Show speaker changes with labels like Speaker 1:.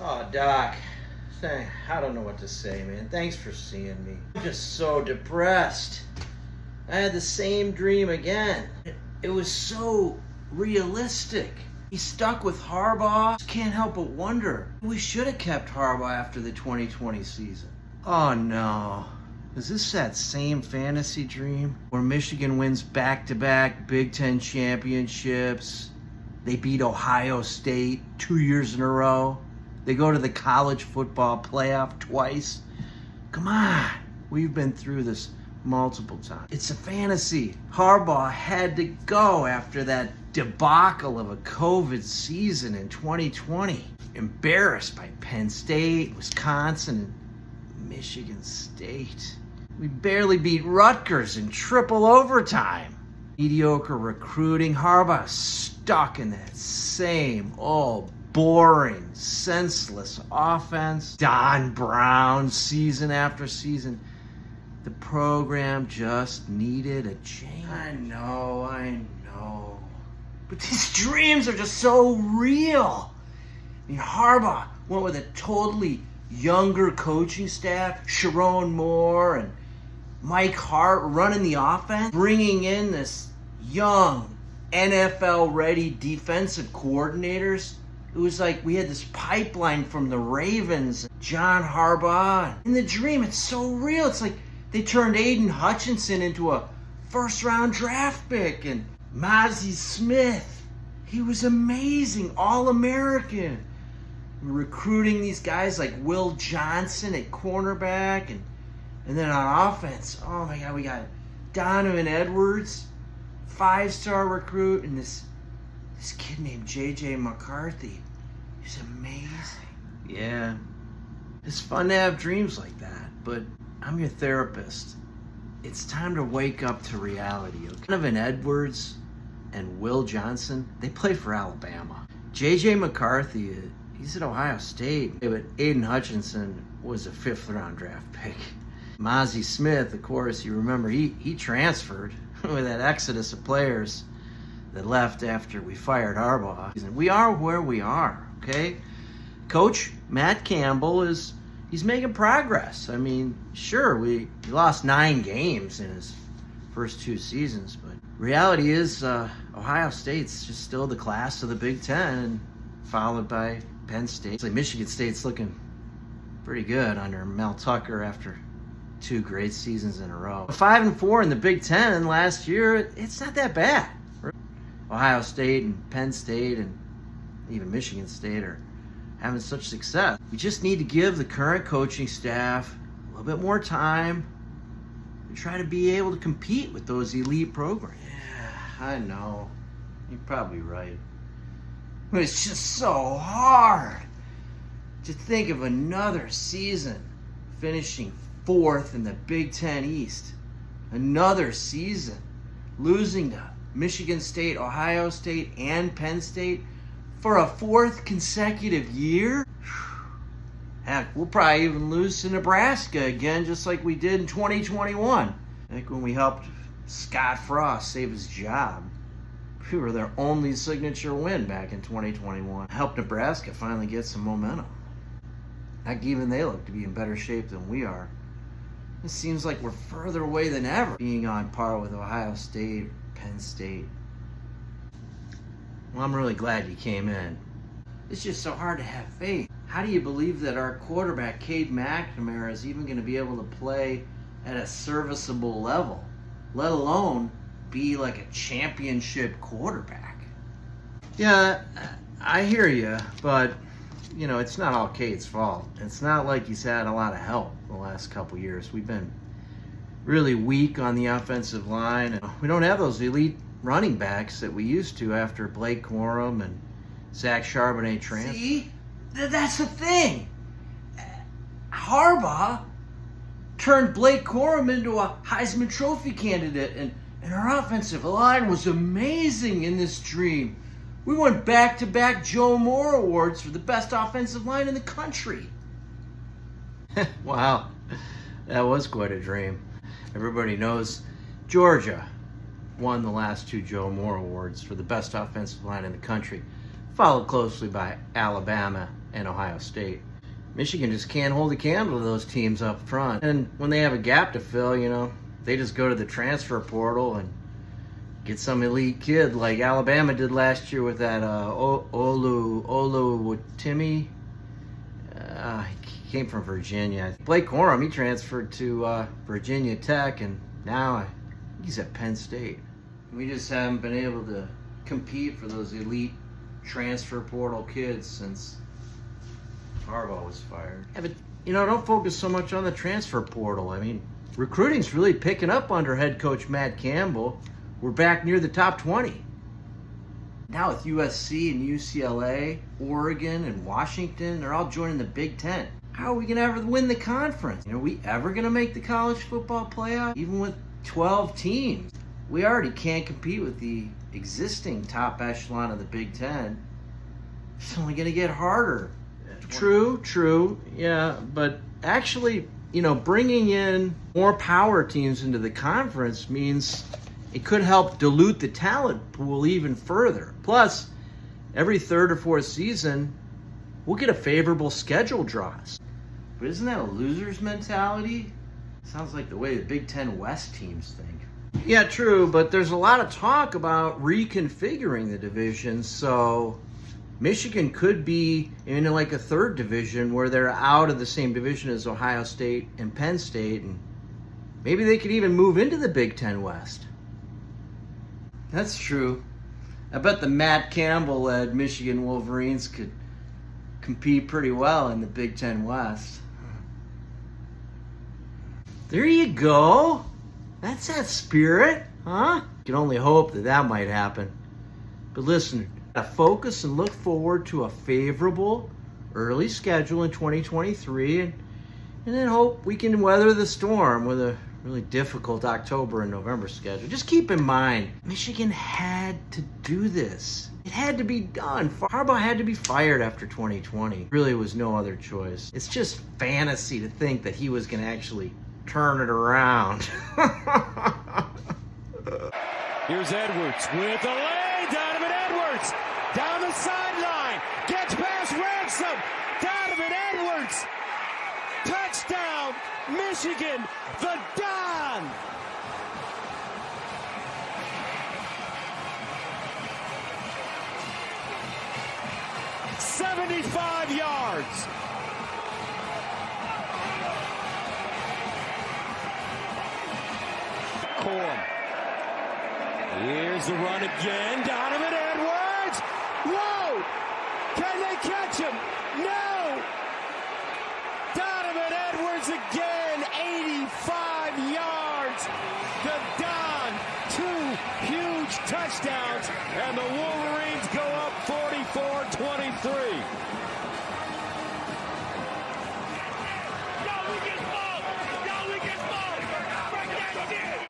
Speaker 1: Oh, Doc. I don't know what to say, man. Thanks for seeing me. I'm just so depressed. I had the same dream again. It was so realistic. He stuck with Harbaugh. Just can't help but wonder. We should have kept Harbaugh after the 2020 season. Oh no. Is this that same fantasy dream where Michigan wins back-to-back Big Ten championships? They beat Ohio State 2 years in a row. They go to the college football playoff twice. Come on. We've been through this multiple times. It's a fantasy. Harbaugh had to go after that debacle of a COVID season in 2020. Embarrassed by Penn State, Wisconsin, and Michigan State. We barely beat Rutgers in triple overtime. Mediocre recruiting. Harbaugh stuck in that same old boring, senseless offense. Don Brown, season after season. The program just needed a change. I know. But these dreams are just so real. I mean, Harbaugh went with a totally younger coaching staff. Sharon Moore and Mike Hart running the offense. Bringing in this young, NFL-ready defensive coordinators. It was like we had this pipeline from the Ravens, John Harbaugh. In the dream, it's so real. It's like they turned Aiden Hutchinson into a first-round draft pick. And Mazi Smith, he was amazing, All-American. We're recruiting these guys like Will Johnson at cornerback. And then on offense, oh my God, we got Donovan Edwards, 5-star recruit, and this kid named J.J. McCarthy. He's amazing. Yeah. It's fun to have dreams like that, but I'm your therapist. It's time to wake up to reality. Okay? Donovan Edwards and Will Johnson, they play for Alabama. J.J. McCarthy, he's at Ohio State. Yeah, but Aiden Hutchinson was a 5th-round draft pick. Mazi Smith, of course, you remember, he transferred with that exodus of players that left after we fired Harbaugh. We are where we are, okay? Coach Matt Campbell he's making progress. I mean, sure, he lost 9 games in his first 2 seasons, but reality is Ohio State's just still the class of the Big Ten, and followed by Penn State. It's like Michigan State's looking pretty good under Mel Tucker after 2 great seasons in a row. 5-4 in the Big Ten last year, it's not that bad. Ohio State and Penn State and even Michigan State are having such success. We just need to give the current coaching staff a little bit more time and try to be able to compete with those elite programs. Yeah, I know. You're probably right. But it's just so hard to think of another season finishing 4th in the Big Ten East. Another season losing to Michigan State, Ohio State, and Penn State for a 4th consecutive year? Heck, we'll probably even lose to Nebraska again, just like we did in 2021. Like when we helped Scott Frost save his job. We were their only signature win back in 2021. Helped Nebraska finally get some momentum. Heck, even they look to be in better shape than we are. It seems like we're further away than ever, being on par with Ohio State, Penn State. Well, I'm really glad you came in. It's just so hard to have faith. How do you believe that our quarterback, Cade McNamara, is even going to be able to play at a serviceable level, let alone be like a championship quarterback? Yeah, I hear you, but it's not all Cade's fault. It's not like he's had a lot of help the last couple years. We've been really weak on the offensive line, and we don't have those elite running backs that we used to after Blake Corum and Zach Charbonnet transferred. See? That's the thing. Harbaugh turned Blake Corum into a Heisman Trophy candidate, and our offensive line was amazing in this dream. We won back-to-back Joe Moore awards for the best offensive line in the country. Wow, that was quite a dream. Everybody knows Georgia won the last 2 Joe Moore awards for the best offensive line in the country. followed closely by Alabama and Ohio State. Michigan just can't hold a candle to those teams up front. And when they have a gap to fill, they just go to the transfer portal and get some elite kid like Alabama did last year with that Oluwatimi. He came from Virginia. Blake Corum, he transferred to Virginia Tech, and now he's at Penn State. We just haven't been able to compete for those elite transfer portal kids since Harbaugh was fired. Yeah, but, don't focus so much on the transfer portal. I mean, recruiting's really picking up under head coach Matt Campbell. We're back near the top 20. Now with USC and UCLA, Oregon and Washington, they're all joining the Big Ten. How are we going to ever win the conference? Are we ever going to make the college football playoff? Even with 12 teams. We already can't compete with the existing top echelon of the Big Ten. It's only going to get harder. True, yeah, but actually, bringing in more power teams into the conference means it could help dilute the talent pool even further. Plus, every third or fourth season, we'll get a favorable schedule draws. But isn't that a loser's mentality? Sounds like the way the Big Ten West teams think. Yeah, true, but there's a lot of talk about reconfiguring the division, so Michigan could be in like a third division where they're out of the same division as Ohio State and Penn State, and maybe they could even move into the Big Ten West. That's true. I bet the Matt Campbell-led Michigan Wolverines could compete pretty well in the Big Ten West. There you go. That's that spirit, huh? You can only hope that might happen. But listen, focus and look forward to a favorable early schedule in 2023 and then hope we can weather the storm with a really difficult October and November schedule. Just keep in mind, Michigan had to do this. It had to be done. Harbaugh had to be fired after 2020. Really was no other choice. It's just fantasy to think that he was going to actually turn it around.
Speaker 2: Here's Edwards with the lane. Donovan Edwards down the sideline. Gets past Ransom. Donovan Edwards. Touchdown, Michigan, the Don. "75 yards. Corum. Here's the run again. Donovan Edwards. Whoa! Can they catch him? No! Donovan Edwards again. 85 yards. The Don. 2 huge touchdowns. And the Wolverines go up 44-23.